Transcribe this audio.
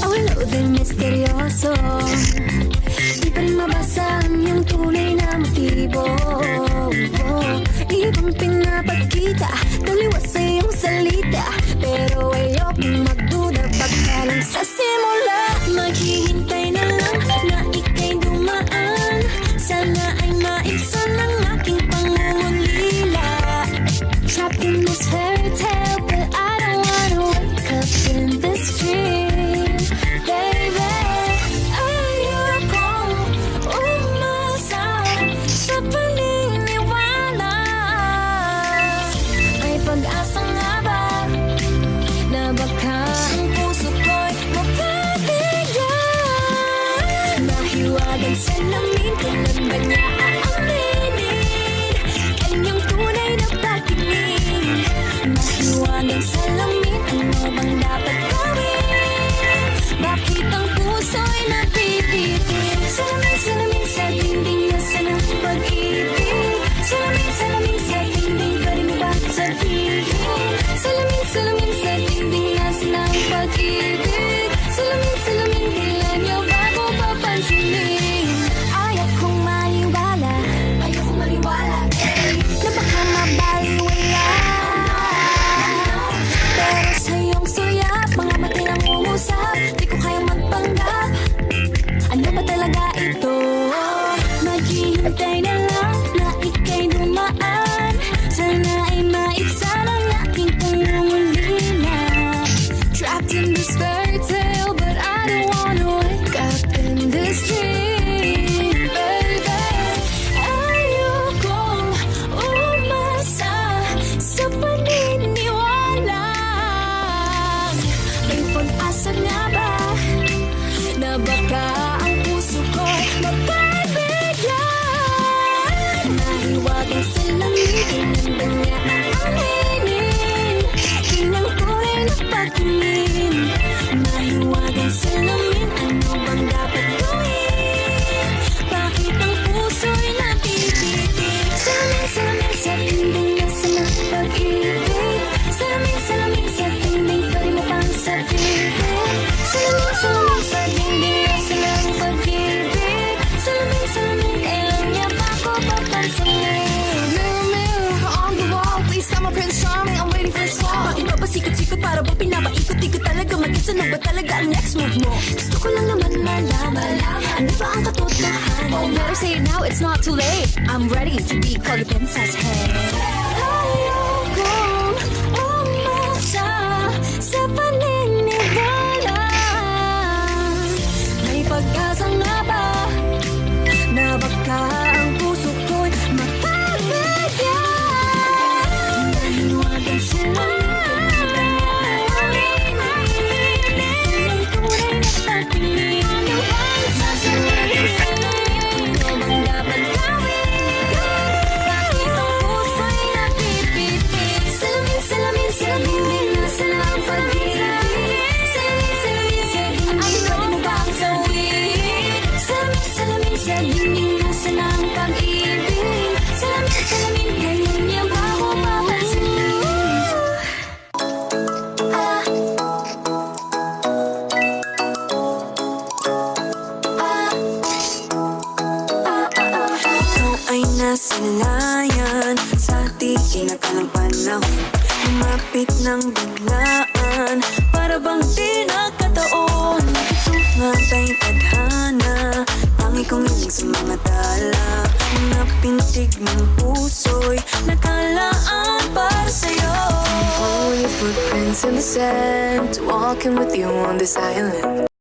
Awalo din misteryoso, di pa rin mabasa ang iyong tunay na motibo. Ibang pinapagkita, taliwas sa iyong salita, pero ayokong magduda pagkalang sa simula. Maghihintay na lang na ika'y dumaan, sana ay maibsan ang aking pangungulila. Trapped in this fairy tale, but I don't wanna wake up in this dream, baby. Ayokong umasa sa paniniwala. May pag-asa nga ba na baka ang puso ko'y mapabigyan? Mahiwagang salamin, kailan ba niya aaminin kanyang tunay na pagtingin? Mahiwagang salamin, ano bang dapat gawin? Bakit ang puso'y napipitin? Salamin, salamin sa dingding na sanang pag-ibig. Salamin, salamin sa dingding, pwede mo ba sabihin? Salamin, salamin sa dingding na sanang pag-ibig. Salamin, salamin, kailan niyo ba ko papansinin? Ayokong maniwala, ayokong maniwala, na baka mabaliwala. Pero sa iyong suyap, mga mati nang umusap, di ko kayang magpanggap. Ano ba talaga ito? Maghihintay na lang na ika'y dumaan, sana ay maibsan ang aking pangungulila. Trapped in this fairy tale, but I don't wanna wake up in this dream, baby. Ayokong umasa sa paniniwala. May pag-asa nga ba na baka ang puso ko mapabigyan? Mahiwagang salamin, kailan ba niya aaminin kanyang tunay na pagtingin? Mahiwagang salamin, ano bang dapat gawin? Bakit ang puso'y napipitin? Salamin, salamin sa dingding na sanang pag-ibig. Salamin, salamin sa dingding, pwede mo pang sabihin? Salamin, salamin sa dingding na sanang pag-ibig. Salamin, salamin, kailan niya ba ko papansinin? Mirror, mirror on the wall, please tell my Prince Charming I'm waiting for his call. Bakit ba pasikot-sikot para ba pinapaikot-ikot talaga? Mag-isa na ba talaga ang next move mo? Gusto ko lang naman malaman, ano ba ang katotohanan? Oh, better say it now, it's not too late. I'm ready to be called a princess, hey. Ayokong umasa sa paniniwala. May pag-asa nga ba na baka ang puso ko'y mapabigyan? Mahiwagang salamin, kailan ba niya aaminin kanyang tunay na pagtingin? Ano bang sasabihin? Ano bang dapat gawin? Bakit ang puso'y napipitin? Salamin, salamin sa dingding na sanang pag-ibig. Salamin, salamin sa dingding, pwede mo ba ang sawin? Salamin, salamin sa dingding na sanang pag-ibig. Salamin, salamin, kailan niya ba ako papansinin? Ikaw ay nasilayan sa di inakalang panahon. Lumapit ng biglaan, para bang di nakataon. Ito nga ba'y tadhana, tangi kong iling sa mga tala. Mga pintig ng puso'y nakalaan para sa'yo. Follow your footprints in the sand, walking with you on this island.